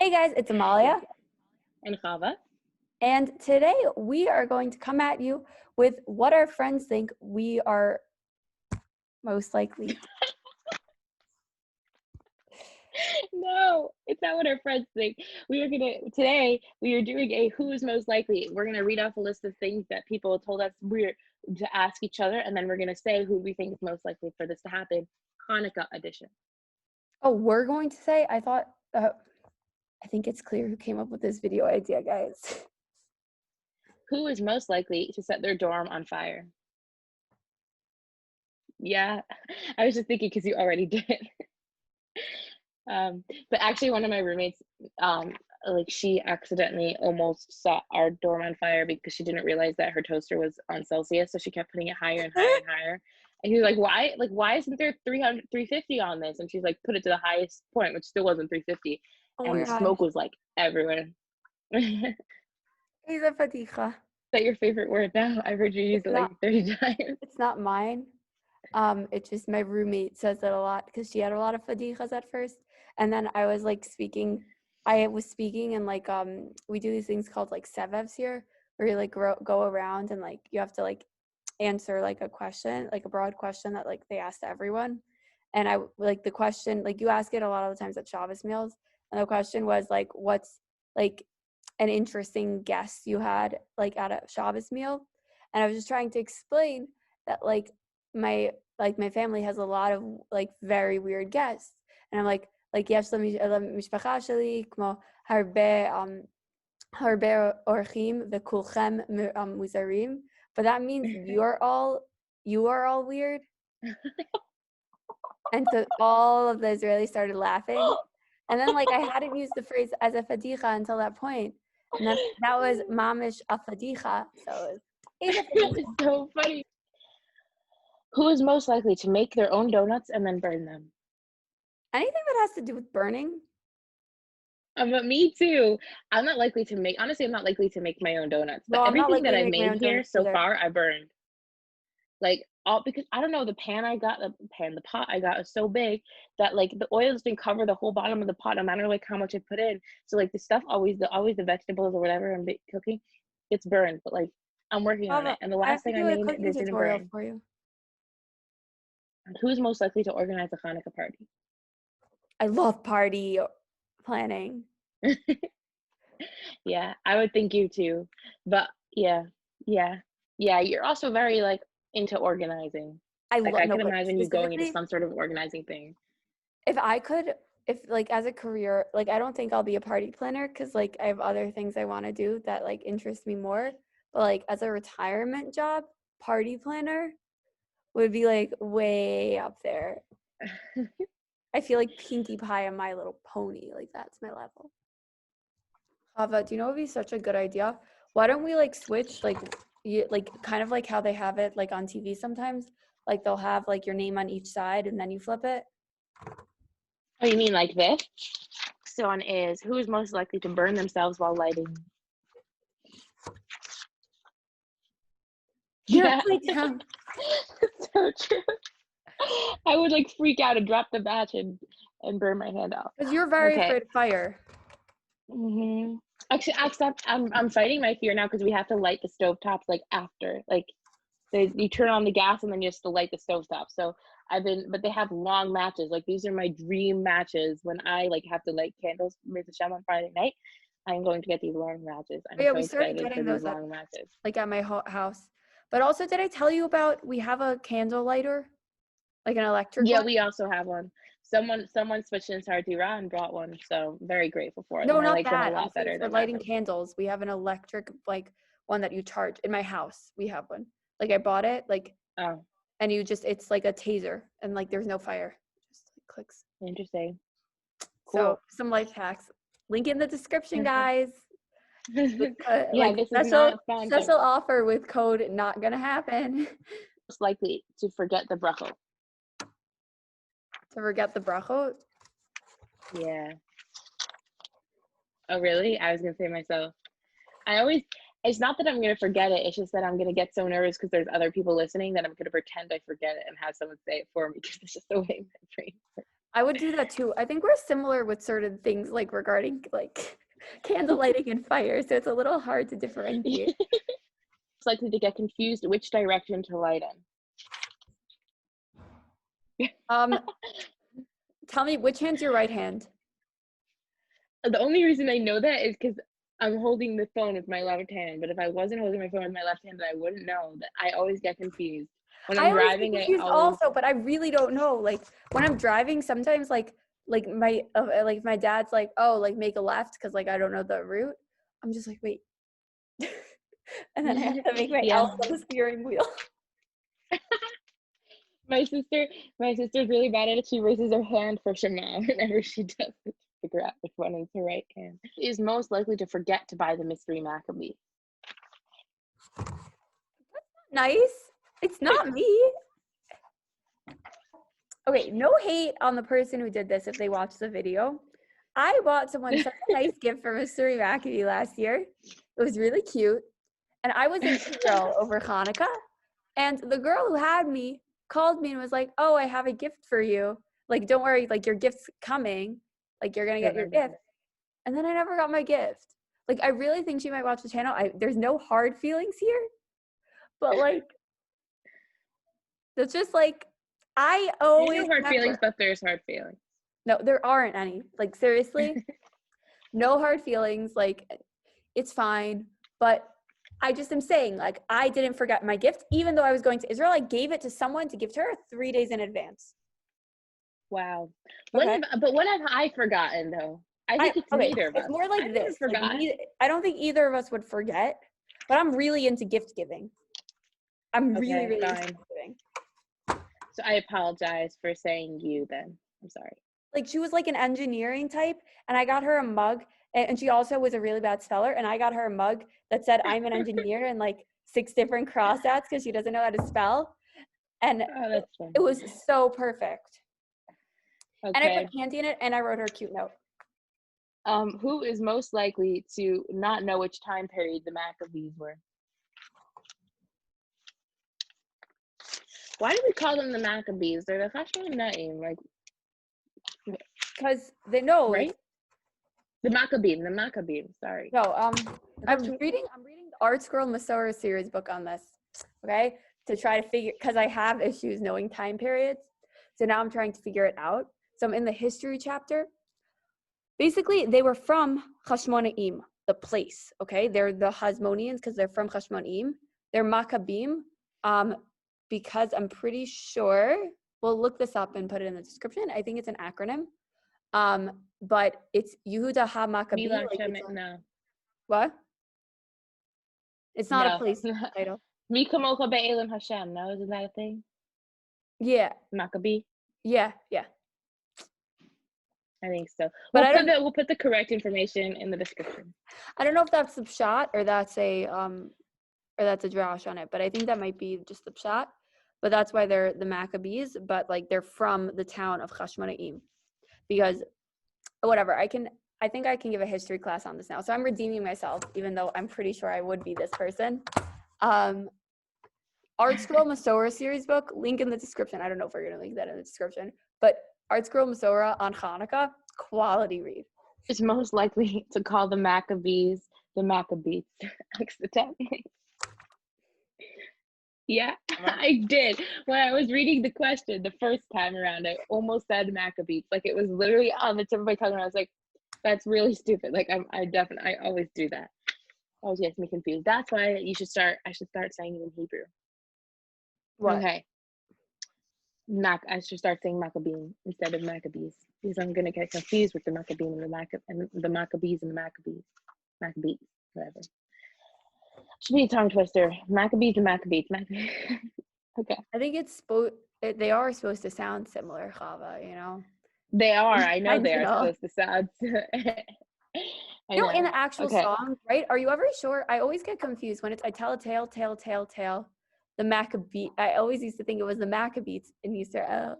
Hey guys, it's Amalia, And Chava. and today we are going to come at you with what our friends think we are most likely. No, it's not what our friends think. Today we are doing a who is most likely. We're gonna read off a list of things that people told us we're to ask each other, and then we're gonna say who we think is most likely for this to happen. Hanukkah edition. Oh, we're going to say, I think it's clear who came up with this video idea, guys. Who is most likely to set their dorm on fire? Yeah, I was just thinking because you already did. But actually, one of my roommates, like she accidentally almost set our dorm on fire because she didn't realize that her toaster was on Celsius, so she kept putting it higher and higher and higher. And he was like, "Why? Like, why isn't there 300, 350 on this?" And she's like, "Put it to the highest point, which still wasn't 350, Oh my and the gosh. smoke was like everywhere." Is He's a fatiha. that your favorite word now? I've heard you use It's it not, like 30 times. it's not mine. It's just my roommate says it a lot because she had a lot of fadihas at first. And then I was speaking and we do these things called like sevevs here where you go around and like you have to like answer like a question, like a broad question that like they ask to everyone. And I like the question, like you ask it a lot of the times at Shabbos meals. And the question was like, what's like an interesting guess you had like at a Shabbos meal? And I was just trying to explain that my family has a lot of like very weird guests. And I'm like, יש למשפחה שלי כמו הרבה אורחים וכולכם מוזרים. But that means you are all weird. And so all of the Israelis started laughing. And then like I hadn't used the phrase as a fadicha until that point. And that was mamish a fadicha. So it was That is so funny. Who is most likely to make their own donuts and then burn them? anything that has to do with burning. But me too. Honestly, I'm not likely to make my own donuts, but Well, I'm not everything likely that to I've make my made own here donuts so either. far, I burned. Like all because I don't know, the pot I got is so big that like the oils didn't cover the whole bottom of the pot, no matter like how much I put in. So like the stuff always the vegetables or whatever I'm cooking, it's burned. But like I'm working on it. And the I have last to thing I do a made, cooking this didn't tutorial burn. for you. Who's most likely to organize a Hanukkah party? I love party planning. Yeah, I would think you too. But yeah, you're also very like into organizing. I Like love I no, can but imagine you going into specifically, some sort of organizing thing. if I could, if like as a career, like I don't think I'll be a party planner because like I have other things I want to do that like interest me more. But like as a retirement job, party planner would be like way up there. I feel like Pinkie Pie and My Little Pony, like that's my level. Ava, do you know what would be such a good idea? Why don't we like switch like kind of like how they have it like on TV sometimes? Like they'll have like your name on each side and then you flip it. Oh, you mean like this? Next one is who is most likely to burn themselves while lighting? Here, Yeah, play down. so true. I would like freak out and drop the match and burn my hand off. Because you're very Okay. afraid of fire. hmm Actually, I'm fighting my fear now because we have to light the stove tops like after. Like you turn on the gas and then you have to light the stove top. So but they have long matches. Like these are my dream matches when I like have to light candles with the sham on Friday night. I'm going to get these long matches. I'm But yeah, so we started excited for getting these those long matches. at my house. But also, did I tell you about we have a candle lighter, like an electric Yeah, one? we also have one. Someone switched into our Dira and brought one, so I'm very grateful for it. No, And I not like them a that. I'm lot saying better for than that. lighting candles, we have an electric like one that you charge. In my house, we have one. Like I bought it, like, Oh, and it's like a taser, and like there's no fire, just like clicks. interesting. So Cool. some life hacks. Link in the description, guys. Yeah, Like this is special not sponsored. special offer with code not gonna happen. Most likely to forget the bracha. To forget the brachot. Yeah. Oh, really? I was gonna say myself. It's not that I'm gonna forget it. It's just that I'm gonna get so nervous because there's other people listening that I'm gonna pretend I forget it and have someone say it for me because it's just the way my brain works. I would do that too. I think we're similar with certain things like regarding like candle lighting and fire, so it's a little hard to differentiate. It's likely to get confused which direction to light in. Tell me, which hand's your right hand? The only reason I know that is because I'm holding the phone with my left hand. But if I wasn't holding my phone with my left hand, then I wouldn't know. That I always get confused when I I'm always get driving. I confused always also, but I really don't know. Like when I'm driving, sometimes like my dad's like, oh, like make a left because like I don't know the route. I'm just like, wait, and then I have to make my yeah. L on the steering wheel. My sister's really bad at it. She raises her hand for Shema whenever she does it to figure out which one is her right hand. Is most likely to forget to buy the mystery Maccabee. Nice. It's not me. Okay, no hate on the person who did this if they watched the video. I bought someone such a nice gift for Mystery Maccabee last year. It was really cute. And I was in Israel over Hanukkah. And the girl who had me called me and was like, oh, I have a gift for you. Like, don't worry, like your gift's coming. Like you're gonna get your gift. And then I never got my gift. Like I really think she might watch the channel. There's no hard feelings here. But like it's just like I always There's no hard remember. feelings, but there's hard feelings. No, there aren't any. Like seriously, no hard feelings. Like it's fine. But I just am saying, like, I didn't forget my gift, even though I was going to Israel. I gave it to someone to give to her 3 days in advance. Wow. Okay. But what have I forgotten though? I think it's neither of us. It's more like I've this. never Like, forgotten. I don't think either of us would forget, but I'm really into gift giving. I'm really, really into gift giving. So I apologize for saying you then. I'm sorry. Like she was like an engineering type, and I got her a mug, and she also was a really bad speller, and I got her a mug that said I'm an engineer and like 6 different cross-outs because she doesn't know how to spell. And that's fun. it was so perfect. Okay. And I put candy in it, and I wrote her a cute note. Who is most likely to not know which time period the Maccabees were? Why do we call them the Maccabees? They're the Hashmonaim, like because they know, right? The Maccabees. Sorry. No, I'm reading the Art Scroll Masorah series book on this. Okay, to try to figure because I have issues knowing time periods. So now I'm trying to figure it out. So I'm in the history chapter. Basically, they were from Hashmonaim, the place. Okay, they're the Hasmoneans because they're from Hashmonaim. They're Maccabeem, because I'm pretty sure we'll look this up and put it in the description. I think it's an acronym. But it's Yehuda HaMaccabee. No. What? It's not a place title. Mi kamocha be'elim Hashem. No, isn't that a thing? Yeah. Maccabee. Yeah. I think so. But we'll put the correct information in the description. I don't know if that's the pshat or that's a drash on it, but I think that might be just the pshat. But that's why they're the Maccabees, but like they're from the town of Hashmonaim. Because whatever, I think I can give a history class on this now. So I'm redeeming myself, even though I'm pretty sure I would be this person. Art Scroll Masorah series book, link in the description. I don't know if we're gonna link that in the description, but Art Scroll Masorah on Hanukkah, quality read. It's most likely to call the Maccabees the Maccabees accidentally. Yeah, I did. When I was reading the question the first time around, I almost said Maccabees. Like it was literally on the tip of my tongue, and I was like, "That's really stupid." Like I always do that. Always gets me confused. That's why I should start saying it in Hebrew. What? Okay. I should start saying Maccabees instead of Maccabees because I'm gonna get confused with the Maccabee and the Maccabees and the Maccabees, whatever. Should be a tongue twister. Maccabees and Maccabees. Okay. I think they are supposed to sound similar, Chava, you know? They are. I know they are supposed to sound. In the actual song, right? Are you ever sure? I always get confused when I tell a tale. The Maccabee. I always used to think it was the Maccabees and used to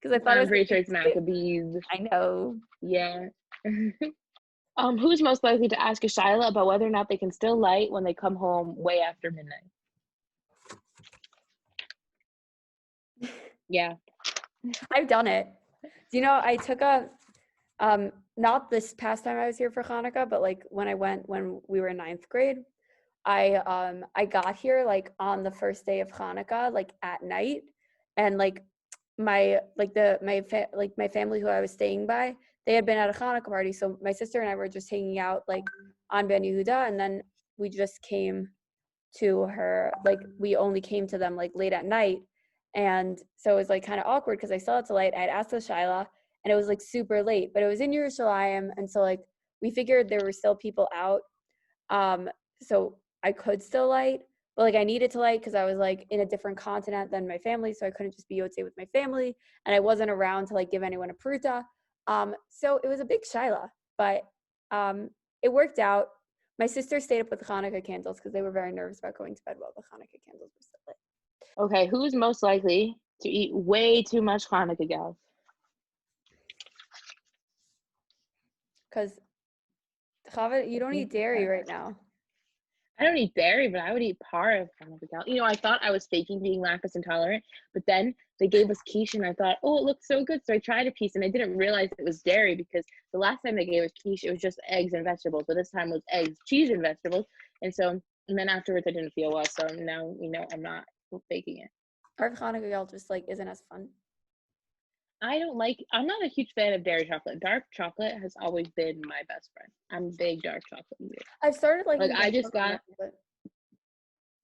because I thought it was pretty sure it's Maccabees. I know. Yeah. Who's most likely to ask a Shiloh about whether or not they can still light when they come home way after midnight? Yeah. I've done it. Do you know I took a not this past time I was here for Hanukkah, but like when I went when we were in ninth grade, I got here like on the first day of Hanukkah, like at night, and like my family who I was staying by, they had been at a Hanukkah party, so my sister and I were just hanging out like on Ben Yehuda, and then we just came to her, like we only came to them like late at night, and so it was like kind of awkward because I still had to light. I had asked the Shaila, and it was like super late, but it was in Yerushalayim, and so like we figured there were still people out, so I could still light, but like I needed to light because I was like in a different continent than my family, so I couldn't just be Yotze with my family, and I wasn't around to like give anyone a pruta. So it was a big shaila, but it worked out. My sister stayed up with the Hanukkah candles because they were very nervous about going to bed while the Hanukkah candles were still lit. Okay, who's most likely to eat way too much Hanukkah, gals? Because Chava, you don't eat dairy right now. I don't eat dairy, but I would eat par of Hanukkah, gal. You know, I thought I was faking being lactose intolerant, but then they gave us quiche, and I thought, oh, it looks so good. So I tried a piece, and I didn't realize it was dairy because the last time they gave us quiche, it was just eggs and vegetables, but this time it was eggs, cheese, and vegetables. And then afterwards, I didn't feel well. So now, I'm not faking it. Our Hanukkah just like isn't as fun. I'm not a huge fan of dairy chocolate. Dark chocolate has always been my best friend. I'm a big dark chocolate eater. I've started like I just got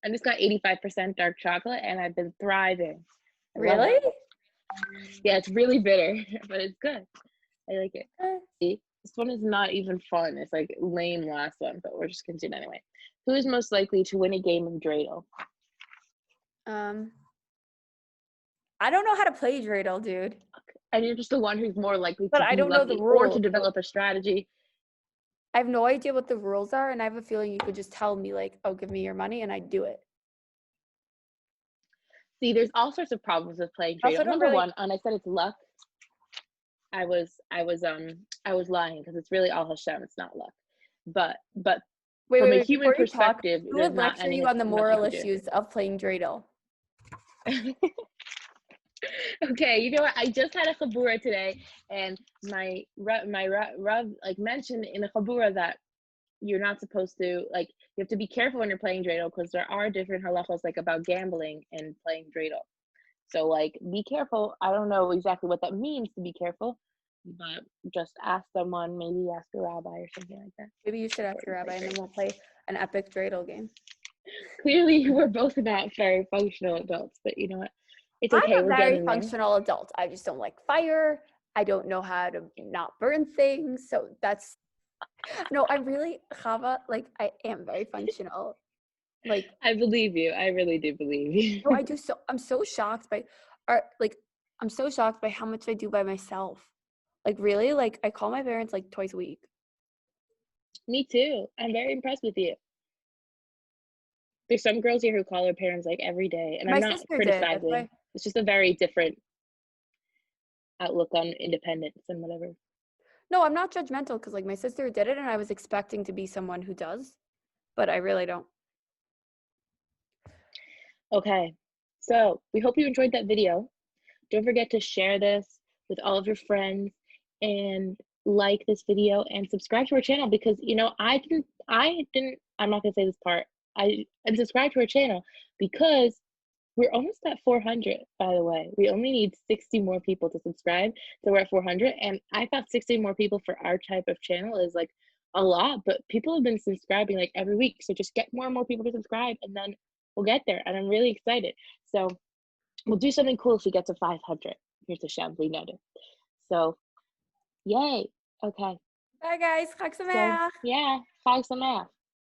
85% dark chocolate, and I've been thriving. Really? Yeah, it's really bitter, but it's good. I like it. See, this one is not even fun. It's like lame last one, but we're just continuing anyway. Who is most likely to win a game of dreidel? I don't know how to play dreidel, dude. And you're just the one who's more likely but to I be don't know lucky the or rules. to develop a strategy. I have no idea what the rules are, and I have a feeling you could just tell me like, "Oh, give me your money," and I'd do it. See, there's all sorts of problems with playing dreidel. Number one, and I said it's luck. I was lying because it's really all Hashem. It's not luck. But from a human perspective, who would lecture you on the moral issues of playing dreidel? Okay, you know what? I just had a chabura today, and my Rav like mentioned in the chabura that you're not supposed to, like, you have to be careful when you're playing dreidel because there are different halachos like about gambling and playing dreidel. So like, be careful. I don't know exactly what that means to be careful, but just ask someone. Maybe ask a rabbi or something like that. Maybe you should ask your rabbi, and then we'll play an epic dreidel game. Clearly, we're both not very functional adults, but you know what? It's okay. I'm a very functional adult. I just don't like fire. I don't know how to not burn things. So that's no. I really, Chava, like I am very functional. Like I believe you. I really do believe you. No, I do. I'm so shocked by, I'm so shocked by how much I do by myself. Like really, like I call my parents like twice a week. Me too. I'm very impressed with you. There's some girls here who call their parents like every day, and I'm not criticizing. It's just a very different outlook on independence and whatever. No, I'm not judgmental because like my sister did it, and I was expecting to be someone who does, but I really don't. Okay, so we hope you enjoyed that video. Don't forget to share this with all of your friends and like this video and subscribe to our channel because I'm not gonna say this part. I subscribe to our channel because we're almost at 400, by the way. We only need 60 more people to subscribe, so we're at 400, and I thought 60 more people for our type of channel is like a lot, but people have been subscribing like every week, so just get more and more people to subscribe, and then we'll get there, and I'm really excited. So we'll do something cool if we get to 500. Here's a shambly noted. So, yay. Okay. Bye, guys. Chag Sameach. Yeah, Chag Sameach.